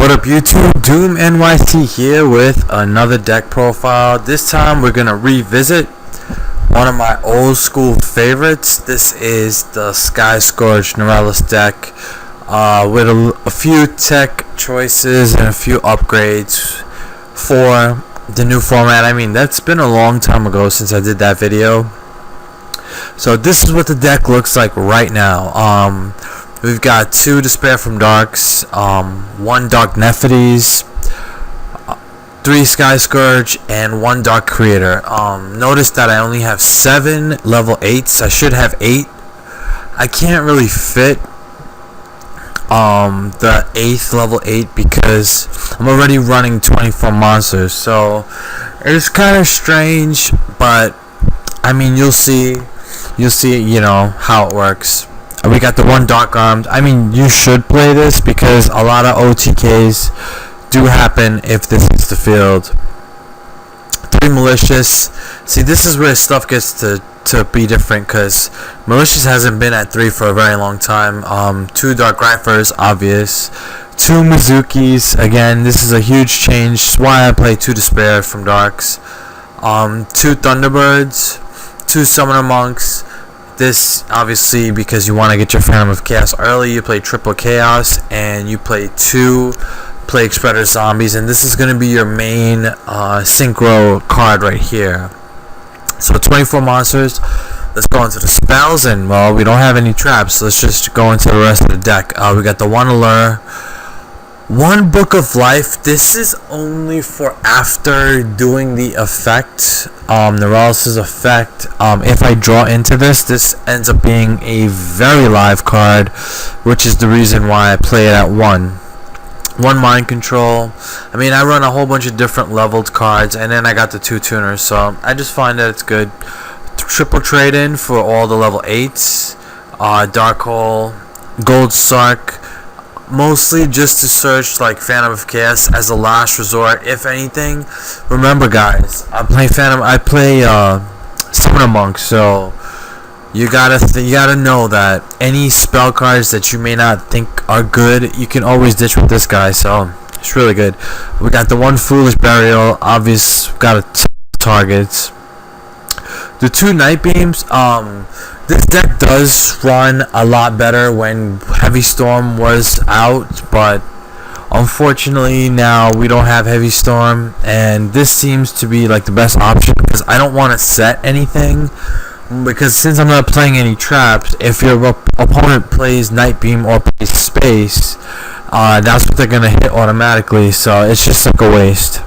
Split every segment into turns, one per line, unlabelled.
What up YouTube, Doomnyc here with another deck profile. This time we're going to revisit one of my old school favorites. This is the Scourge Norleras deck with a few tech choices and a few upgrades for the new format. I mean, that's been a long time ago since I did that video. So this is what the deck looks like right now. We've got 2 Despair from Darks, 1 Dark Nephites, 3 Scourge, and 1 Dark Creator. Notice that I only have 7 level 8s. I should have 8. I can't really fit the 8th level 8 because I'm already running 24 monsters. So it's kind of strange, but I mean, you'll see, you know, how it works. We got the 1 Dark Armed. I mean, you should play this because a lot of OTKs do happen if this is the field. 3 Malicious. See, this is where stuff gets to be different because Malicious hasn't been at 3 for a very long time. 2 Dark Rifers, obvious. 2 Mizukis. Again, this is a huge change. That's why I play 2 Despair from Darks. 2 Thunderbirds. 2 Summoner Monks. This, obviously, because you want to get your Phantom of Chaos early, you play triple Chaos, and you play 2 Plague Spreader Zombies, and this is going to be your main synchro card right here. So 24 monsters. Let's go into the spells, and, well, we don't have any traps, so let's just go into the rest of the deck. We got the 1 Allure. 1 Book of Life. This is only for after doing the effect, Norleras' effect. If I draw into this ends up being a very live card, which is the reason why I play it at 1. 1 Mind Control. I mean, I run a whole bunch of different leveled cards, and then I got the 2 tuners, so I just find that it's good. Triple trade-in for all the level 8s. Dark Hole. Gold Sark. Mostly just to search like Phantom of Chaos as a last resort, if anything. Remember, guys, I play Summoner Monk, so you gotta know that any spell cards that you may not think are good, you can always ditch with this guy. So it's really good. We got the 1 Foolish Burial. Obvious, got a ton of targets. The 2 Night Beams. This deck does run a lot better when Heavy Storm was out, but unfortunately now we don't have Heavy Storm, and this seems to be like the best option because I don't want to set anything, because since I'm not playing any traps, if your opponent plays Night Beam or plays Space, that's what they're going to hit automatically, so it's just like a waste.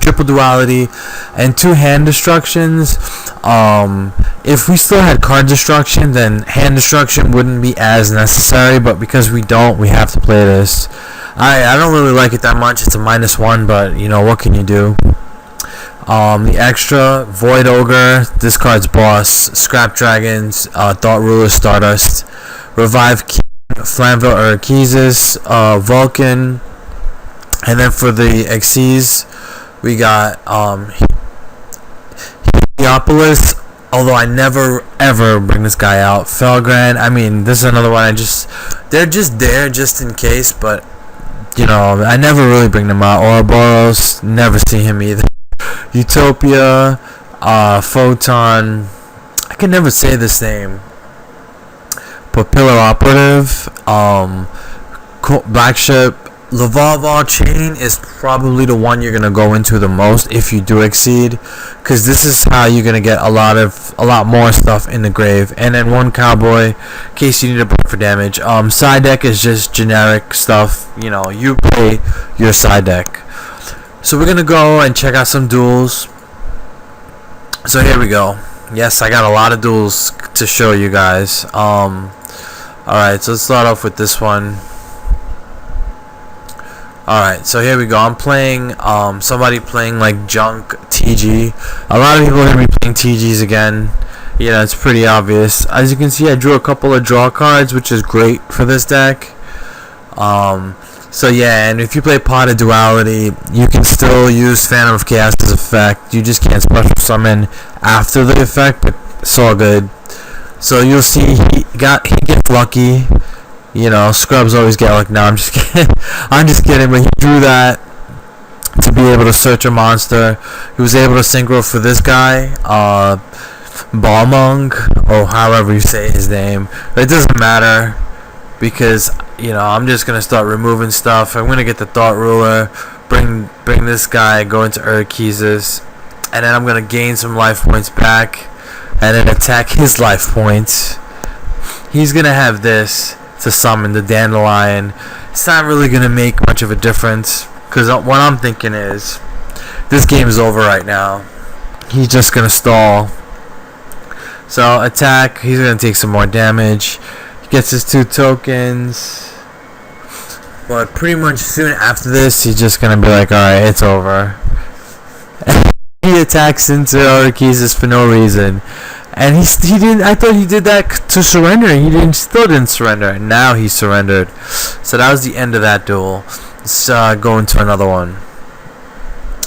Triple Duality and 2 Hand Destructions. If we still had card destruction, then hand destruction wouldn't be as necessary, but because we don't, we have to play this. I don't really like it that much. It's a -1, but you know, what can you do? The extra Void Ogre. This card's boss. Scrap Dragons, Thought Ruler Stardust, Revive King, Flamville Urquises, Vulcan, and then for the XCs we got Heliopolis, although I never ever bring this guy out. Felgrand. I mean, this is another one they're just there just in case, but you know, I never really bring them out. Ouroboros, never see him either. Utopia, Photon, I can never say this name. Papillar Operative, Black Ship. Lavalval Chain is probably the one you're gonna go into the most if you do exceed, because this is how you're gonna get a lot more stuff in the grave. And then 1 Cowboy, in case you need a break for damage. Side deck is just generic stuff. You know, you play your side deck. So we're gonna go and check out some duels. So here we go. Yes, I got a lot of duels to show you guys. Alright, so let's start off with this one. Alright, so here we go. I'm playing somebody playing like Junk TG. A lot of people are going to be playing TGs again. Yeah, it's pretty obvious. As you can see, I drew a couple of draw cards, which is great for this deck. So yeah, and if you play Pot of Duality, you can still use Phantom of Chaos as effect. You just can't special summon after the effect, but it's all good. So you'll see he gets lucky. Scrubs always get like, no, I'm just kidding. I'm just kidding, but he drew that to be able to search a monster. He was able to synchro for this guy, Balmung, or however you say his name. But it doesn't matter, because I'm just gonna start removing stuff. I'm gonna get the Thought Ruler, bring this guy, go into Urquiza, and then I'm gonna gain some life points back, and then attack his life points. He's gonna have this to summon the Dandelion. It's not really gonna make much of a difference, because what I'm thinking is, this game is over right now. He's just gonna stall. So attack. He's gonna take some more damage. He gets his 2 tokens. But pretty much soon after this, he's just gonna be like, alright, it's over. He attacks into Urquiza for no reason. And he didn't. I thought he did that to surrender. He still didn't surrender. And now he surrendered. So that was the end of that duel. Let's go into another one.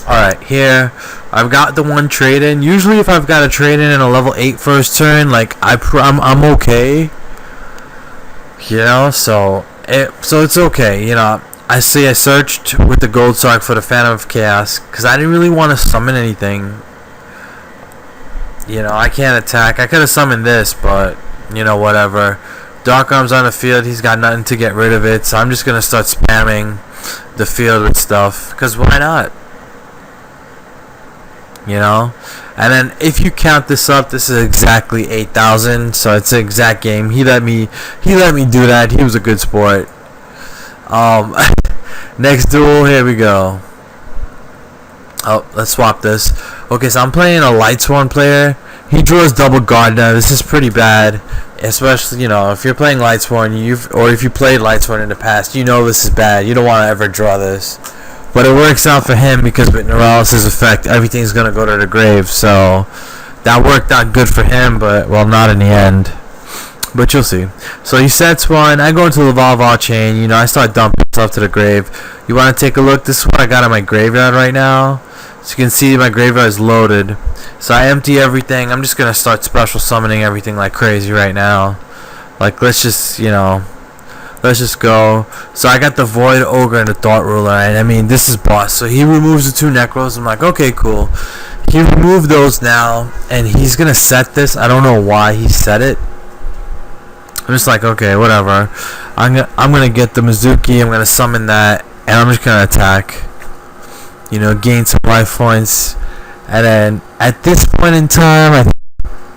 Alright, here I've got the one trade in. Usually if I've got a trade in a level 8 first turn, like I'm okay. So it's okay. I searched with the gold sock for the Phantom of Chaos because I didn't really want to summon anything. I can't attack. I could have summoned this, but whatever. Dark Arm's on the field. He's got nothing to get rid of it, so I'm just gonna start spamming the field with stuff, because why not? And then if you count this up, this is exactly 8,000, so it's an exact game. He let me do that. He was a good sport. Next duel, here we go. Oh, let's swap this. Okay, so I'm playing a Lightsworn player. He draws double guard now. This is pretty bad, especially if you're playing Lightsworn, or if you played Lightsworn in the past, this is bad. You don't want to ever draw this. But it works out for him because with Norleras' effect, everything's gonna go to the grave. So that worked out good for him, but not in the end. But you'll see. So he sets one. I go into the Laval chain. I start dumping stuff to the grave. You want to take a look? This is what I got in my graveyard right now. So you can see my graveyard is loaded. So I empty everything. I'm just gonna start special summoning everything like crazy right now. Like let's just go. So I got the Void Ogre and the Thought Ruler, and I mean this is boss. So he removes the 2 Necros. I'm like, okay, cool. He removed those now, and he's gonna set this. I don't know why he set it. I'm just like, okay, whatever. I'm gonna get the Mizuki. I'm gonna summon that, and I'm just gonna attack. Gain some life points, and then at this point in time, I think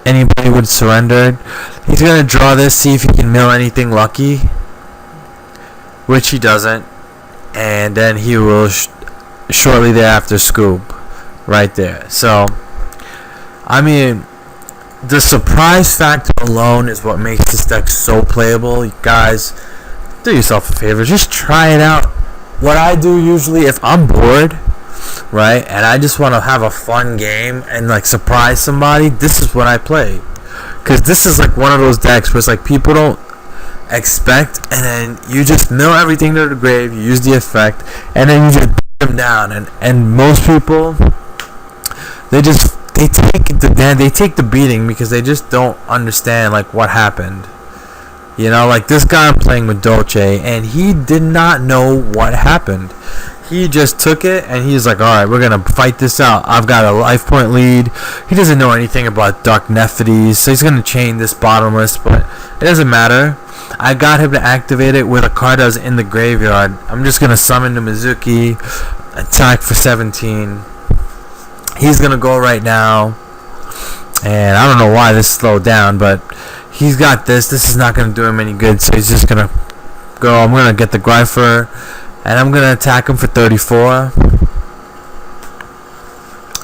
anybody would surrender. He's gonna draw this, see if he can mill anything lucky, which he doesn't, and then he will shortly thereafter scoop right there. So, I mean, the surprise factor alone is what makes this deck so playable. You guys, do yourself a favor, just try it out. What I do usually, if I'm bored, right, and I just want to have a fun game and like surprise somebody, this is what I play. Because this is like one of those decks where it's like people don't expect, and then you just mill everything to the grave, you use the effect, and then you just beat them down. And most people, they take the beating because they just don't understand like what happened. Like this guy I'm playing with Dolce, and he did not know what happened. He just took it, and he's like, alright, we're gonna fight this out. I've got a life point lead. He doesn't know anything about Dark Nephites, so he's gonna chain this bottomless, but it doesn't matter. I got him to activate it with a card that was in the graveyard. I'm just gonna summon the Mizuki, attack for 17. He's gonna go right now, and I don't know why this slowed down, but he's got this. This is not gonna do him any good, so he's just gonna go. I'm gonna get the Grypher, and I'm gonna attack him for 34,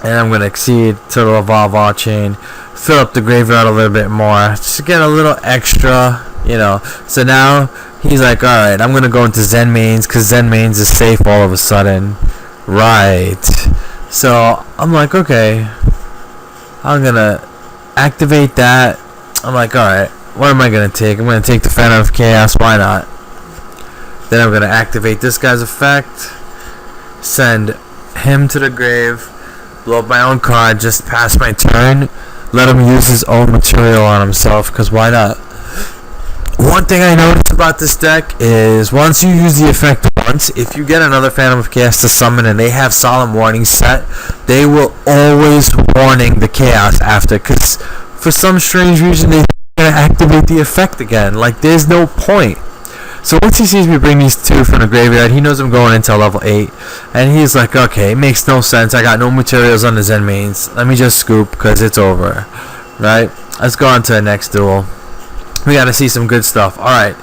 and I'm gonna exceed to the Laval chain, fill up the graveyard a little bit more, just to get a little extra, So now he's like, alright, I'm gonna go into Zen Mains, because Zen Mains is safe all of a sudden. Right. So I'm like, okay, I'm gonna activate that. I'm like, alright, what am I gonna take? I'm gonna take the Phantom of Chaos, why not? Then I'm gonna activate this guy's effect, send him to the grave, blow up my own card, just pass my turn, let him use his own material on himself, because why not? One thing I noticed about this deck is once you use the effect once, if you get another Phantom of Chaos to summon and they have Solemn Warning set, they will always warning the Chaos after, because for some strange reason they're going to activate the effect again. Like, there's no point. So once he sees me bring these two from the graveyard, he knows I'm going into level 8, and he's like, okay, it makes no sense, I got no materials on the Zen mains, let me just scoop because it's over, right? Let's go on to the next duel. We gotta see some good stuff. Alright,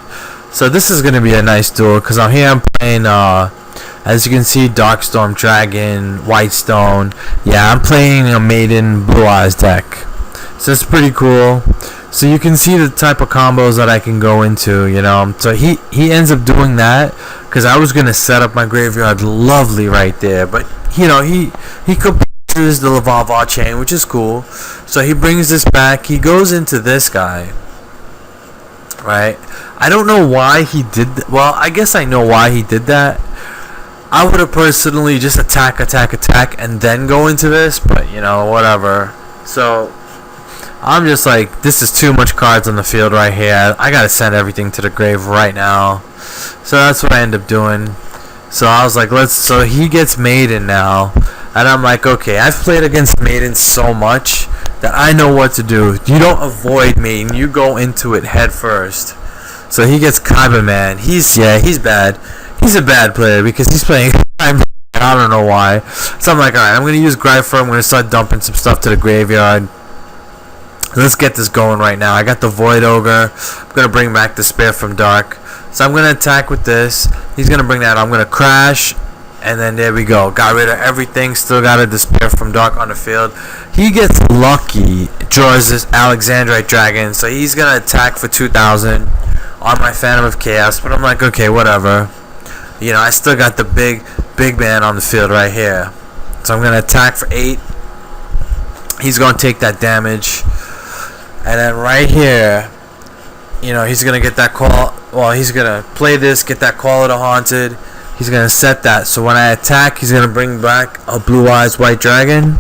so this is gonna be a nice duel because I'm here, I'm playing, as you can see, Darkstorm Dragon, Whitestone. Yeah, I'm playing a Maiden Blue Eyes deck. So it's pretty cool. So you can see the type of combos that I can go into, you know. So he ends up doing that because I was gonna set up my graveyard lovely right there, but you know, he compresses the Lavalvar chain, which is cool. So he brings this back. He goes into this guy. Right, I don't know why he did well, I guess I know why he did that. I would have personally just attack and then go into this, but you know, whatever. So I'm just like, this is too much cards on the field right here. I gotta send everything to the grave right now. So that's what I end up doing. So I was like, so he gets Maiden now, and I'm like, okay, I've played against Maiden so much that I know what to do. You don't avoid Maiden, you go into it head first. So he gets Kaiba. He's bad. He's a bad player because he's playing I don't know why. So I'm like, alright, I'm gonna use Grypher, I'm gonna start dumping some stuff to the graveyard. Let's get this going right now. I got the Void Ogre. I'm gonna bring back the Spear from Dark. So I'm gonna attack with this. He's gonna bring that. I'm gonna crash, and then there we go. Got rid of everything. Still got a Despair from Dark on the field. He gets lucky. Draws this Alexandrite Dragon, so he's gonna attack for 2,000 on my Phantom of Chaos. But I'm like, okay, whatever. You know, I still got the big man on the field right here. So I'm gonna attack for 8. He's gonna take that damage, and then right here, you know, he's gonna get that call. Well, he's gonna play this, get that Call of the Haunted. He's gonna set that. So when I attack, he's gonna bring back a Blue Eyes White Dragon.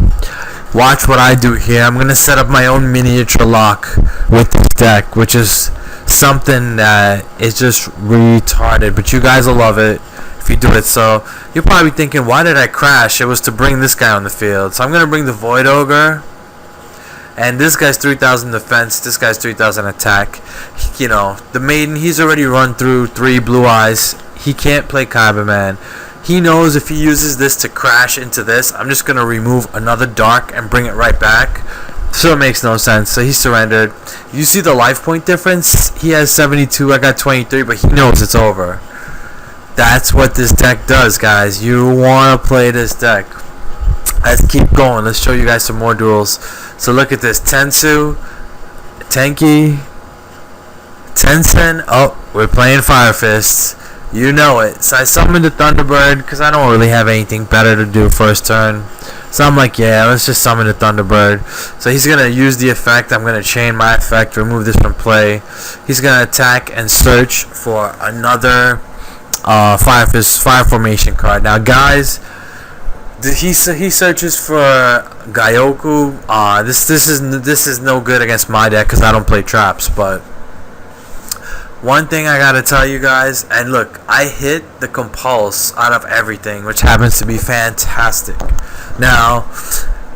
Watch what I do here. I'm gonna set up my own miniature lock with this deck, which is something that is just retarded. But you guys will love it if you do it. So you're probably thinking, why did I crash? It was to bring this guy on the field. So I'm gonna bring the Void Ogre. And this guy's 3,000 defense, this guy's 3,000 attack. You know, the Maiden, he's already run through 3 Blue Eyes. He can't play Kaiba. He knows if he uses this to crash into this, I'm just going to remove another Dark and bring it right back. So it makes no sense. So he surrendered. You see the life point difference? He has 72, I got 23, but he knows it's over. That's what this deck does, guys. You want to play this deck. Let's keep going. Let's show you guys some more duels. So look at this. Tensu, Tenki, Tensen. Oh, we're playing Fire Fists. You know it. So I summoned the Thunderbird because I don't really have anything better to do first turn. So I'm like, yeah, let's just summon the Thunderbird. So he's going to use the effect. I'm going to chain my effect, remove this from play. He's going to attack and search for another Fire Fist, Fire Formation card. Now, guys, he searches for Gaioku. This is no good against my deck because I don't play traps. But one thing I gotta tell you guys, and look, I hit the Compulse out of everything, which happens to be fantastic. Now,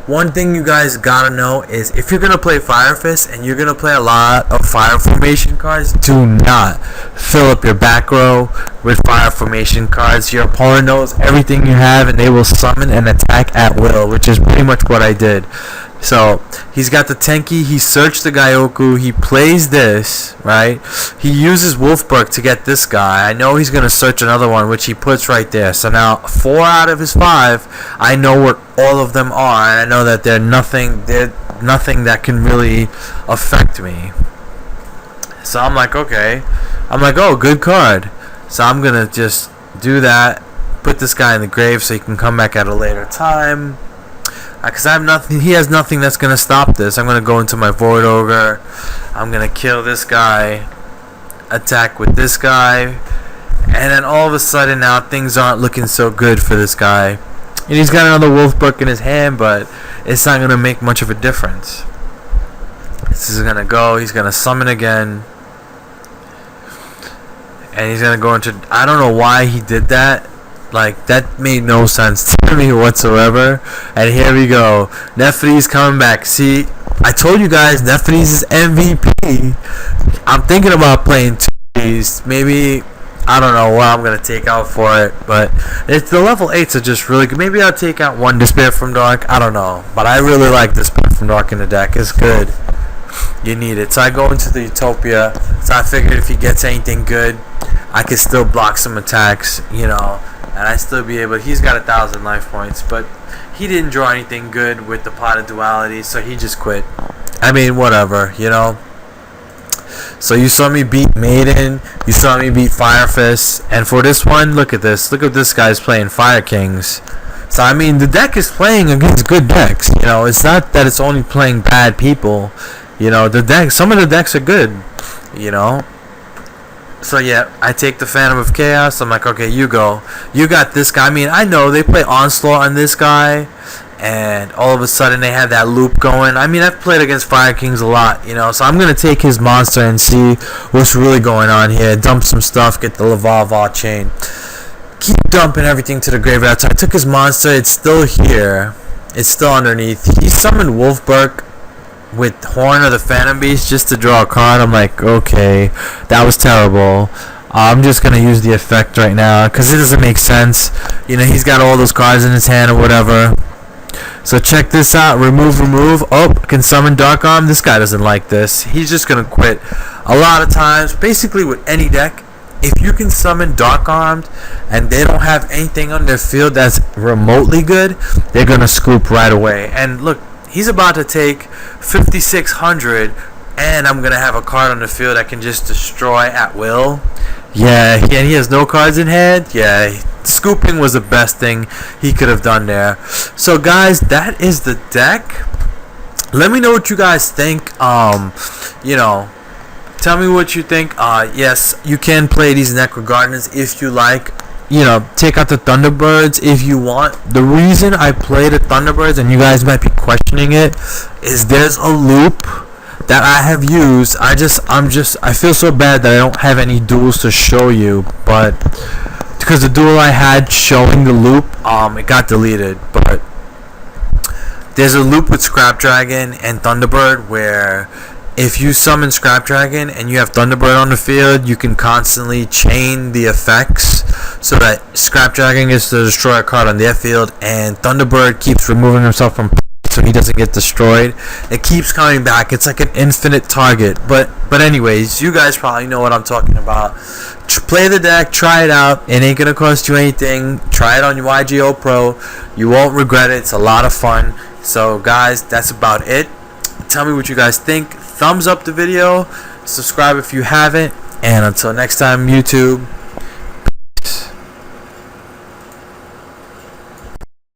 one thing you guys gotta know is if you're gonna play Fire Fist and you're gonna play a lot of Fire Formation cards, do not fill up your back row with Fire Formation cards. Your opponent knows everything you have and they will summon and attack at will, which is pretty much what I did. So he's got the Tenki, he searched the Gaioku, he plays this, right? He uses Wolfberg to get this guy. I know he's going to search another one, which he puts right there. So now 4 out of his 5, I know what all of them are, and I know that they're nothing that can really affect me. So I'm like, okay. I'm like, oh, good card. So I'm going to just do that, put this guy in the grave so he can come back at a later time. Because I have nothing, he has nothing that's going to stop this. I'm going to go into my Void Ogre. I'm going to kill this guy. Attack with this guy. And then all of a sudden now things aren't looking so good for this guy. And he's got another Wolfberg in his hand, but it's not going to make much of a difference. This is going to go. He's going to summon again. and he's gonna go into. I don't know why he did that. Like, that made no sense to me whatsoever. And here we go. Nephri's coming back. See, I told you guys Nephri's is MVP. I'm thinking about playing 2 of these. Maybe, I don't know what I'm going to take out for it. But it's, the level 8s are just really good. Maybe I'll take out 1 Despair from Dark. I don't know. But I really like Despair from Dark in the deck. It's good. You need it. So I go into the Utopia. So I figured if he gets anything good, I could still block some attacks, you know. And I still be able. He's got 1,000 life points, but he didn't draw anything good with the Pot of Duality, so he just quit. I mean, whatever, you know. So you saw me beat Maiden, you saw me beat Fire Fist, and for this one, look at this. Look at this guy's playing Fire Kings. So I mean, the deck is playing against good decks. You know, it's not that it's only playing bad people. You know, the deck. Some of the decks are good. You know. So yeah, I take the Phantom of Chaos. I'm like, okay, you go. You got this guy. I mean, I know they play Onslaught on this guy, and all of a sudden they have that loop going. I mean, I've played against Fire Kings a lot, you know, so I'm going to take his monster and see what's really going on here. Dump some stuff, get the Laval chain. Keep dumping everything to the graveyard. So I took his monster. It's still here. It's still underneath. He summoned Wolfberg with Horn of the Phantom Beast just to draw a card. I'm like, okay, that was terrible. I'm just gonna use the effect right now because it doesn't make sense. You know, he's got all those cards in his hand or whatever. So check this out. Remove. Oh, can summon Dark Arm. This guy doesn't like this. He's just gonna quit. A lot of times, basically with any deck, if you can summon Dark Armed and they don't have anything on their field that's remotely good, they're gonna scoop right away. And look, he's about to take 5,600, and I'm gonna have a card on the field that can just destroy at will. Yeah, and he has no cards in hand. Yeah, scooping was the best thing he could have done there. So guys, that is the deck. Let me know what you guys think. You know, tell me what you think. Yes, you can play these Necro Gardeners if you like. You know, take out the Thunderbirds if you want. The reason I play the Thunderbirds, and you guys might be questioning it, is there's a loop that I have used. I feel so bad that I don't have any duels to show you, but because the duel I had showing the loop, it got deleted. But there's a loop with Scrap Dragon and Thunderbird where if you summon Scrap Dragon and you have Thunderbird on the field, you can constantly chain the effects so that Scrap Dragon gets to destroy a card on their field and Thunderbird keeps removing himself from so he doesn't get destroyed. It keeps coming back. It's like an infinite target. But anyways, you guys probably know what I'm talking about. Play the deck, try it out. It ain't gonna cost you anything. Try it on your YGO Pro. You won't regret it. It's a lot of fun. So guys, that's about it. Tell me what you guys think. Thumbs up the video, subscribe if you haven't, and until next time, YouTube,